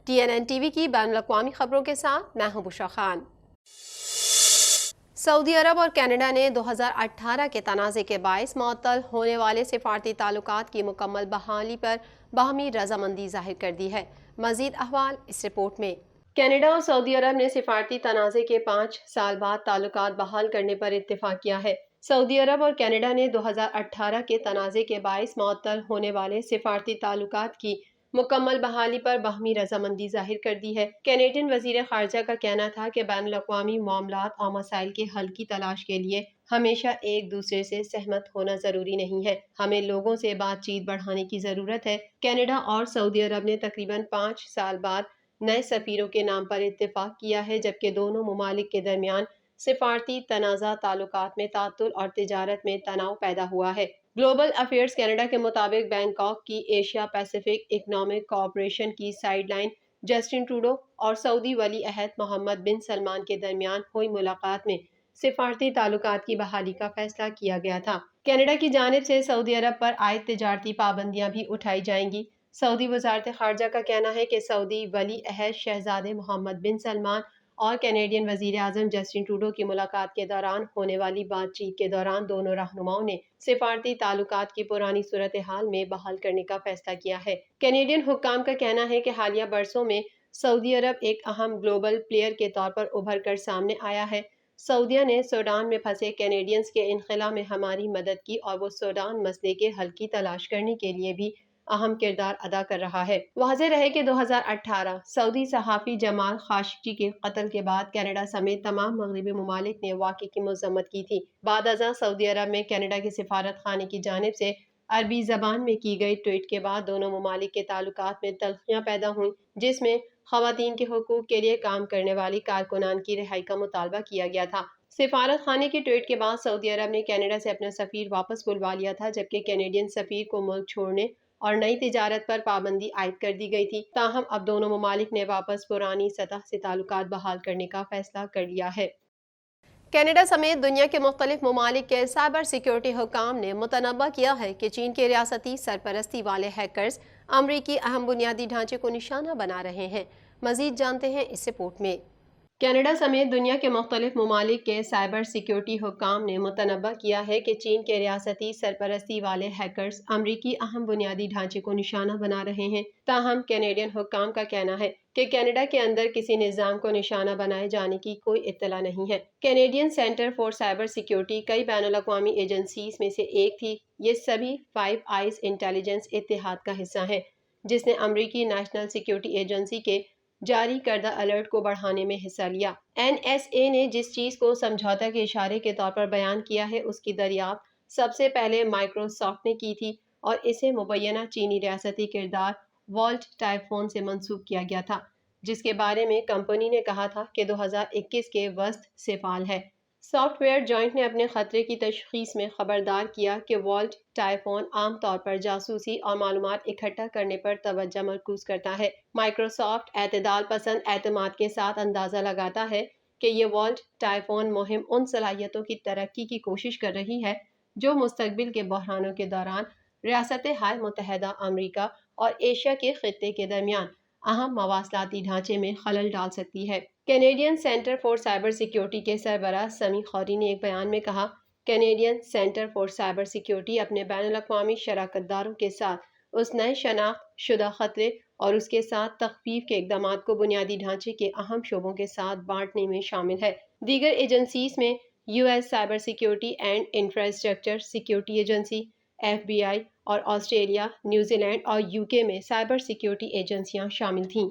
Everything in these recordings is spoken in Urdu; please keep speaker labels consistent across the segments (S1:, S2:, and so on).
S1: TNN ٹی وی کی بین الاقوامی خبروں کے ساتھ میں ہوں بشرا خان۔ سعودی عرب اور کینیڈا نے 2018 کے تنازع کے باعث معطل ہونے والے سفارتی تعلقات کی مکمل بحالی پر باہمی رضامندی ظاہر کر دی ہے۔ مزید احوال اس رپورٹ میں۔ کینیڈا اور سعودی عرب نے سفارتی تنازع کے 5 سال بعد تعلقات بحال کرنے پر اتفاق کیا ہے۔ سعودی عرب اور کینیڈا نے 2018 کے تنازع کے باعث معطل ہونے والے سفارتی تعلقات کی مکمل بحالی پر باہمی رضامندی ظاہر کر دی ہے۔ کینیڈین وزیر خارجہ کا کہنا تھا کہ بین الاقوامی معاملات اور مسائل کے حل کی تلاش کے لیے ہمیشہ ایک دوسرے سے سہمت ہونا ضروری نہیں ہے، ہمیں لوگوں سے بات چیت بڑھانے کی ضرورت ہے۔ کینیڈا اور سعودی عرب نے تقریباً 5 سال بعد نئے سفیروں کے نام پر اتفاق کیا ہے، جبکہ دونوں ممالک کے درمیان سفارتی تنازع تعلقات میں تعطل اور تجارت میں تناؤ پیدا ہوا ہے۔ گلوبل افیئرز کینیڈا کے مطابق بینکاک کی ایشیا پیسیفک اکنامک کوآپریشن کی سائیڈ لائن جسٹن ٹروڈو اور سعودی ولی عہد محمد بن سلمان کے درمیان ہوئی ملاقات میں سفارتی تعلقات کی بحالی کا فیصلہ کیا گیا تھا۔ کینیڈا کی جانب سے سعودی عرب پر عائد تجارتی پابندیاں بھی اٹھائی جائیں گی۔ سعودی وزارت خارجہ کا کہنا ہے کہ سعودی ولی عہد شہزادے محمد بن سلمان اور کینیڈین وزیر اعظم جسٹن ٹروڈو کی ملاقات کے دوران ہونے والی بات چیت کے دوران دونوں رہنماؤں نے سفارتی تعلقات کی پرانی صورتحال میں بحال کرنے کا فیصلہ کیا ہے۔ کینیڈین حکام کا کہنا ہے کہ حالیہ برسوں میں سعودی عرب ایک اہم گلوبل پلیئر کے طور پر ابھر کر سامنے آیا ہے۔ سعودیہ نے سوڈان میں پھنسے کینیڈینز کے انخلا میں ہماری مدد کی اور وہ سوڈان مسئلے کے حل کی تلاش کرنے کے لیے بھی اہم کردار ادا کر رہا ہے۔ واضح رہے کہ 2018 سعودی صحافی جمال خاشقجی کے قتل کے بعد کینیڈا سمیت تمام مغربی ممالک نے واقعے کی مذمت کی تھی۔ بعد ازاں سعودی عرب میں کینیڈا کے سفارت خانے کی جانب سے عربی زبان میں کی گئی ٹویٹ کے بعد دونوں ممالک کے تعلقات میں تلخیاں پیدا ہوئیں، جس میں خواتین کے حقوق کے لیے کام کرنے والی کارکنان کی رہائی کا مطالبہ کیا گیا تھا۔ سفارت خانے کی ٹویٹ کے بعد سعودی عرب نے کینیڈا سے اپنا سفیر واپس بلوا لیا تھا، جبکہ کینیڈین سفیر کو ملک چھوڑنے اور نئی تجارت پر پابندی عائد کر دی گئی تھی۔ تاہم اب دونوں ممالک نے واپس پرانی سطح سے تعلقات بحال کرنے کا فیصلہ کر لیا ہے۔ کینیڈا سمیت دنیا کے مختلف ممالک کے سائبر سیکیورٹی حکام نے متنبہ کیا ہے کہ چین کے ریاستی سرپرستی والے ہیکرز امریکی اہم بنیادی ڈھانچے کو نشانہ بنا رہے ہیں۔ مزید جانتے ہیں اس رپورٹ میں۔ کینیڈا سمیت دنیا کے مختلف ممالک کے سائبر سیکیورٹی حکام نے متنبہ کیا ہے کہ چین کے ریاستی سرپرستی والے ہیکرز امریکی اہم بنیادی ڈھانچے کو نشانہ بنا رہے ہیں۔ تاہم کینیڈین حکام کا کہنا ہے کہ کینیڈا کے اندر کسی نظام کو نشانہ بنائے جانے کی کوئی اطلاع نہیں ہے۔ Canadian centre for cyber security کئی بین الاقوامی ایجنسیز میں سے ایک تھی۔ یہ سبھی فائیو آئیز انٹیلیجنس اتحاد کا حصہ ہیں، جس نے امریکی نیشنل سیکیورٹی ایجنسی کے جاری کردہ الرٹ کو بڑھانے میں حصہ لیا۔ این ایس اے نے جس چیز کو سمجھوتہ کے اشارے کے طور پر بیان کیا ہے، اس کی دریافت سب سے پہلے مائیکروسافٹ نے کی تھی اور اسے مبینہ چینی ریاستی کردار والٹ ٹائفون سے منسوب کیا گیا تھا، جس کے بارے میں کمپنی نے کہا تھا کہ 2021 کے وسط سے فعال ہے۔ سافٹ ویئر جوائنٹ نے اپنے خطرے کی تشخیص میں خبردار کیا کہ والٹ ٹائفون عام طور پر جاسوسی اور معلومات اکٹھا کرنے پر توجہ مرکوز کرتا ہے۔ مائیکروسافٹ اعتدال پسند اعتماد کے ساتھ اندازہ لگاتا ہے کہ یہ والٹ ٹائفون مہم ان صلاحیتوں کی ترقی کی کوشش کر رہی ہے جو مستقبل کے بحرانوں کے دوران ریاستہائے متحدہ امریکہ اور ایشیا کے خطے کے درمیان اہم مواصلاتی ڈھانچے میں خلل ڈال سکتی ہے۔ Canadian centre for cyber security کے سربراہ سمی خوری نے ایک بیان میں کہا، Canadian centre for cyber security اپنے بین الاقوامی شراکت داروں کے ساتھ اس نئے شناخت شدہ خطرے اور اس کے ساتھ تخفیف کے اقدامات کو بنیادی ڈھانچے کے اہم شعبوں کے ساتھ بانٹنے میں شامل ہے۔ دیگر ایجنسیز میں US cyber security and infrastructure security agency, FBI اور Australia, New Zealand UK میں سائبر سیکیورٹی ایجنسیاں شامل تھیں۔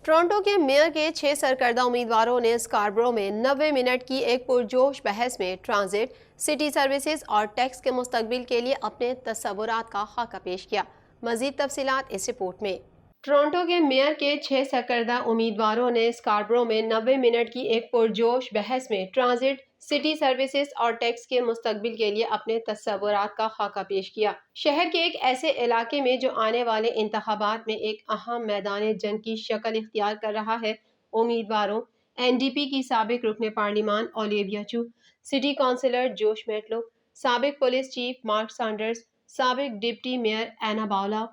S1: ٹورنٹو کے میئر کے 6 سرکردہ امیدواروں نے اسکاربرو میں 90 منٹ کی ایک پرجوش بحث میں ٹرانزٹ، سٹی سروسز اور ٹیکس کے مستقبل کے لیے اپنے تصورات کا خاکہ پیش کیا۔ مزید تفصیلات اس رپورٹ میں۔ ٹورنٹو کے میئر کے 6 سرکردہ امیدواروں نے اسکاربرو میں 90 منٹ کی ایک پرجوش بحث میں ٹرانزٹ، سٹی سروسز اور ٹیکس کے مستقبل کے لیے اپنے تصورات کا خاکہ پیش کیا۔ شہر کے ایک ایسے علاقے میں جو آنے والے انتخابات میں ایک اہم میدان جنگ کی شکل اختیار کر رہا ہے، امیدواروں این ڈی پی کی سابق رکن پارلیمان اولیویا چو، سٹی کونسلر جوش میٹلو، سابق پولیس چیف مارک سانڈرز، سابق ڈپٹی میئر اینا باؤلا،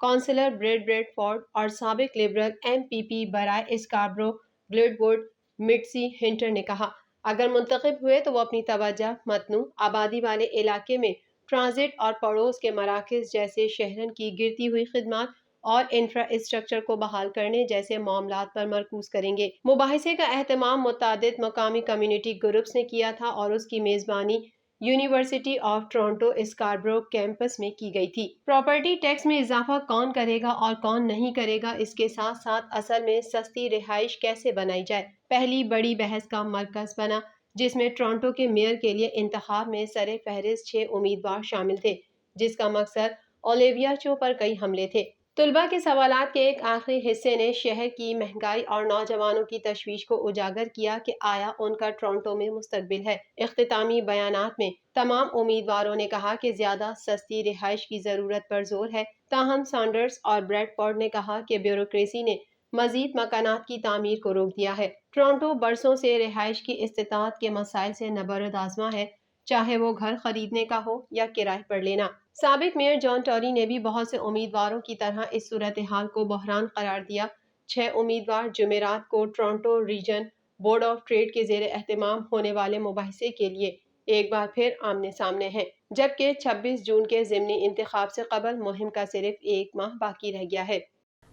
S1: کونسلر بریڈ فورڈ اور سابق لبرل MPP برائے اسکاربرو گلڈ ووڈ مٹسی ہنٹر نے کہا اگر منتخب ہوئے تو وہ اپنی توجہ متنوع آبادی والے علاقے میں ٹرانزٹ اور پڑوس کے مراکز جیسے شہرن کی گرتی ہوئی خدمات اور انفراسٹرکچر کو بحال کرنے جیسے معاملات پر مرکوز کریں گے۔ مباحثے کا اہتمام متعدد مقامی کمیونٹی گروپس نے کیا تھا اور اس کی میزبانی university of Toronto Scarborough campus میں کی گئی تھی۔ پراپرٹی ٹیکس میں اضافہ کون کرے گا اور کون نہیں کرے گا، اس کے ساتھ ساتھ اصل میں سستی رہائش کیسے بنائی جائے، پہلی بڑی بحث کا مرکز بنا، جس میں ٹورنٹو کے میئر کے لیے انتخاب میں سر فہرست 6 امیدوار شامل تھے، جس کا مقصد اولیویا چو پر کئی حملے تھے۔ طلباء کے سوالات کے ایک آخری حصے نے شہر کی مہنگائی اور نوجوانوں کی تشویش کو اجاگر کیا کہ آیا ان کا ٹورنٹو میں مستقبل ہے۔ اختتامی بیانات میں تمام امیدواروں نے کہا کہ زیادہ سستی رہائش کی ضرورت پر زور ہے، تاہم سانڈرز اور بریڈ فورڈ نے کہا کہ بیوروکریسی نے مزید مکانات کی تعمیر کو روک دیا ہے۔ ٹورنٹو برسوں سے رہائش کی استطاعت کے مسائل سے نبرد آزما ہے، چاہے وہ گھر خریدنے کا ہو یا کرائے پر لینا۔ سابق میئر جان ٹوری نے بھی بہت سے امیدواروں کی طرح اس صورتحال کو بحران قرار دیا۔ 6 امیدوار جمعرات کو Toronto region board of trade کے زیر اہتمام ہونے والے مباحثے کے لیے ایک بار پھر آمنے سامنے ہیں، جبکہ 26 جون کے ضمنی انتخاب سے قبل مہم کا صرف 1 ماہ باقی رہ گیا ہے۔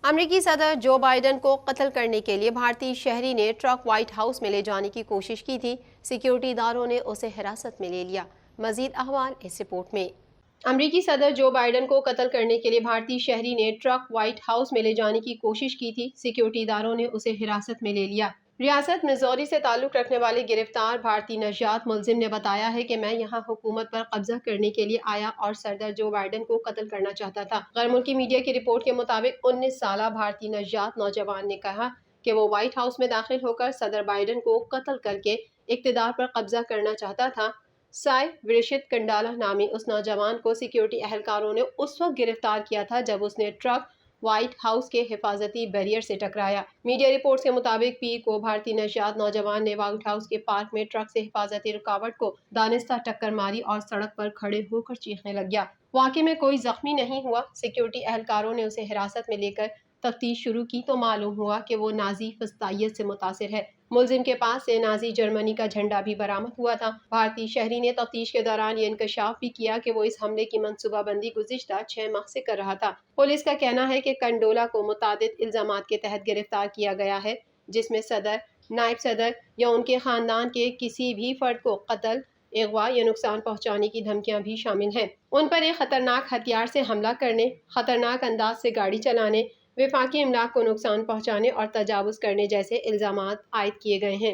S1: امریکی صدر جو بائیڈن کو قتل کرنے کے لیے بھارتی شہری نے ٹرک وائٹ ہاؤس میں لے جانے کی کوشش کی تھی، سیکیورٹی اداروں نے اسے حراست میں لے لیا۔ مزید احوال اس رپورٹ میں۔ امریکی صدر جو بائیڈن کو قتل کرنے کے لیے بھارتی شہری نے ٹرک وائٹ ہاؤس میں لے جانے کی کوشش کی تھی، سیکیورٹی اداروں نے اسے حراست میں لے لیا۔ ریاست میزوری سے تعلق رکھنے والے گرفتار بھارتی نژاد ملزم نے بتایا ہے کہ میں یہاں حکومت پر قبضہ کرنے کے لیے آیا اور صدر جو بائیڈن کو قتل کرنا چاہتا تھا۔ غیر ملکی میڈیا کی رپورٹ کے مطابق 19 سالہ بھارتی نژاد نوجوان نے کہا کہ وہ وائٹ ہاؤس میں داخل ہو کر صدر بائیڈن کو قتل کر کے اقتدار پر قبضہ کرنا چاہتا تھا۔ سائے ورشت کنڈالا نامی اس نوجوان کو سیکیورٹی اہلکاروں نے اس وقت گرفتار کیا تھا جب اس نے ٹرک وائٹ ہاؤس کے حفاظتی بیریئر سے ٹکرایا۔ میڈیا رپورٹس کے مطابق پیر کو بھارتی نژاد نوجوان نے وائٹ ہاؤس کے پارک میں ٹرک سے حفاظتی رکاوٹ کو دانستہ ٹکر ماری اور سڑک پر کھڑے ہو کر چیخنے لگ گیا۔ واقعے میں کوئی زخمی نہیں ہوا۔ سیکیورٹی اہلکاروں نے اسے حراست میں لے کر تفتیش شروع کی تو معلوم ہوا کہ وہ نازی فسطائیت سے متاثر ہے۔ ملزم کے پاس سے نازی جرمنی کا جھنڈا بھی برآمد ہوا تھا۔ بھارتی شہری نے تفتیش کے دوران یہ انکشاف بھی کیا کہ وہ اس حملے کی منصوبہ بندی گزشتہ 6 ماہ سے کر رہا تھا۔ پولیس کا کہنا ہے کہ کنڈولا کو متعدد الزامات کے تحت گرفتار کیا گیا ہے، جس میں صدر، نائب صدر یا ان کے خاندان کے کسی بھی فرد کو قتل، اغوا یا نقصان پہنچانے کی دھمکیاں بھی شامل ہیں۔ ان پر ایک خطرناک ہتھیار سے حملہ کرنے، خطرناک انداز سے گاڑی چلانے، وفاقی املاک کو نقصان پہنچانے اور تجاوز کرنے جیسے الزامات عائد کیے گئے ہیں۔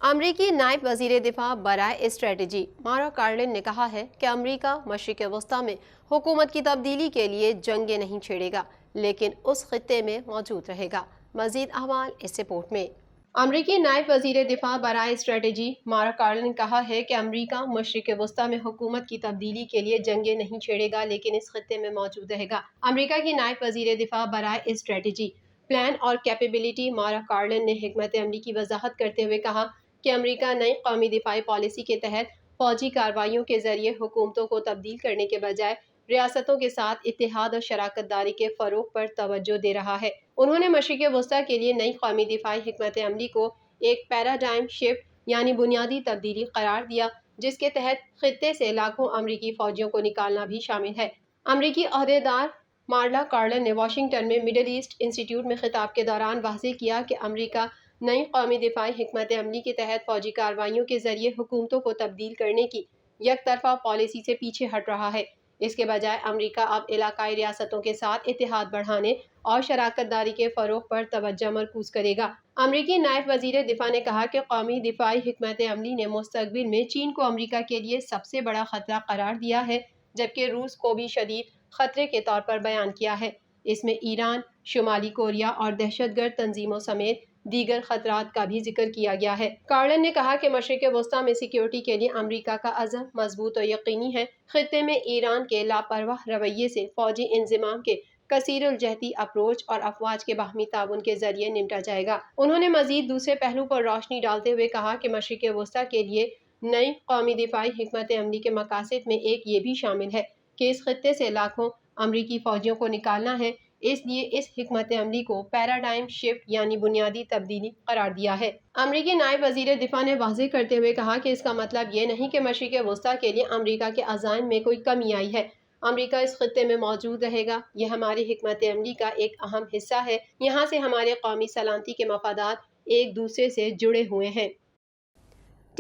S1: امریکی نائب وزیر دفاع برائے اسٹریٹجی مارا کارلن نے کہا ہے کہ امریکہ مشرق وسطی میں حکومت کی تبدیلی کے لیے جنگیں نہیں چھیڑے گا، لیکن اس خطے میں موجود رہے گا۔ مزید احوال اس رپورٹ میں۔ امریکی نائب وزیر دفاع برائے اسٹریٹجی مارا کارلن نے کہا ہے کہ امریکہ مشرق وسطی میں حکومت کی تبدیلی کے لیے جنگیں نہیں چھیڑے گا، لیکن اس خطے میں موجود رہے گا۔ امریکہ کی نائب وزیر دفاع برائے اسٹریٹجی، پلان اور کیپیبلٹی مارا کارلن نے حکمت عملی کی وضاحت کرتے ہوئے کہا کہ امریکہ نئی قومی دفاعی پالیسی کے تحت فوجی کارروائیوں کے ذریعے حکومتوں کو تبدیل کرنے کے بجائے ریاستوں کے ساتھ اتحاد اور شراکت داری کے فروغ پر توجہ دے رہا ہے۔ انہوں نے مشرق وسطی کے لیے نئی قومی دفاعی حکمت عملی کو ایک پیراڈائم شفٹ یعنی بنیادی تبدیلی قرار دیا، جس کے تحت خطے سے لاکھوں امریکی فوجیوں کو نکالنا بھی شامل ہے۔ امریکی عہدیدار مارلا کارلن نے واشنگٹن میں مڈل ایسٹ انسٹی ٹیوٹ میں خطاب کے دوران واضح کیا کہ امریکہ نئی قومی دفاعی حکمت عملی کے تحت فوجی کارروائیوں کے ذریعے حکومتوں کو تبدیل کرنے کی یک طرفہ پالیسی سے پیچھے ہٹ رہا ہے۔ اس کے بجائے امریکہ اب علاقائی ریاستوں کے ساتھ اتحاد بڑھانے اور شراکت داری کے فروغ پر توجہ مرکوز کرے گا۔ امریکی نائب وزیر دفاع نے کہا کہ قومی دفاعی حکمت عملی نے مستقبل میں چین کو امریکہ کے لیے سب سے بڑا خطرہ قرار دیا ہے، جبکہ روس کو بھی شدید خطرے کے طور پر بیان کیا ہے۔ اس میں ایران، شمالی کوریا اور دہشت گرد تنظیموں سمیت دیگر خطرات کا بھی ذکر کیا گیا ہے۔ کارلن نے کہا کہ مشرق وسطی میں سیکیورٹی کے لیے امریکہ کا عزم مضبوط و یقینی ہے۔ خطے میں ایران کے لاپرواہ رویے سے فوجی انضمام کے کثیر الجہتی اپروچ اور افواج کے باہمی تعاون کے ذریعے نمٹا جائے گا۔ انہوں نے مزید دوسرے پہلو پر روشنی ڈالتے ہوئے کہا کہ مشرق وسطی کے لیے نئی قومی دفاعی حکمت عملی کے مقاصد میں ایک یہ بھی شامل ہے کہ اس خطے سے لاکھوں امریکی فوجیوں کو نکالنا ہے، اس لیے اس حکمت عملی کو پیراڈائم شفٹ یعنی بنیادی تبدیلی قرار دیا ہے۔ امریکی نائب وزیر دفاع نے واضح کرتے ہوئے کہا کہ اس کا مطلب یہ نہیں کہ مشرق وسطیٰ کے لیے امریکہ کے عزائم میں کوئی کمی آئی ہے۔ امریکہ اس خطے میں موجود رہے گا، یہ ہماری حکمت عملی کا ایک اہم حصہ ہے، یہاں سے ہمارے قومی سلامتی کے مفادات ایک دوسرے سے جڑے ہوئے ہیں۔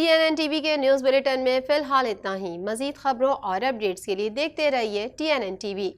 S1: TNN TV کے نیوز بلیٹن میں فی الحال اتنا ہی۔ مزید خبروں اور اپڈیٹس کے لیے دیکھتے رہیے TNN TV۔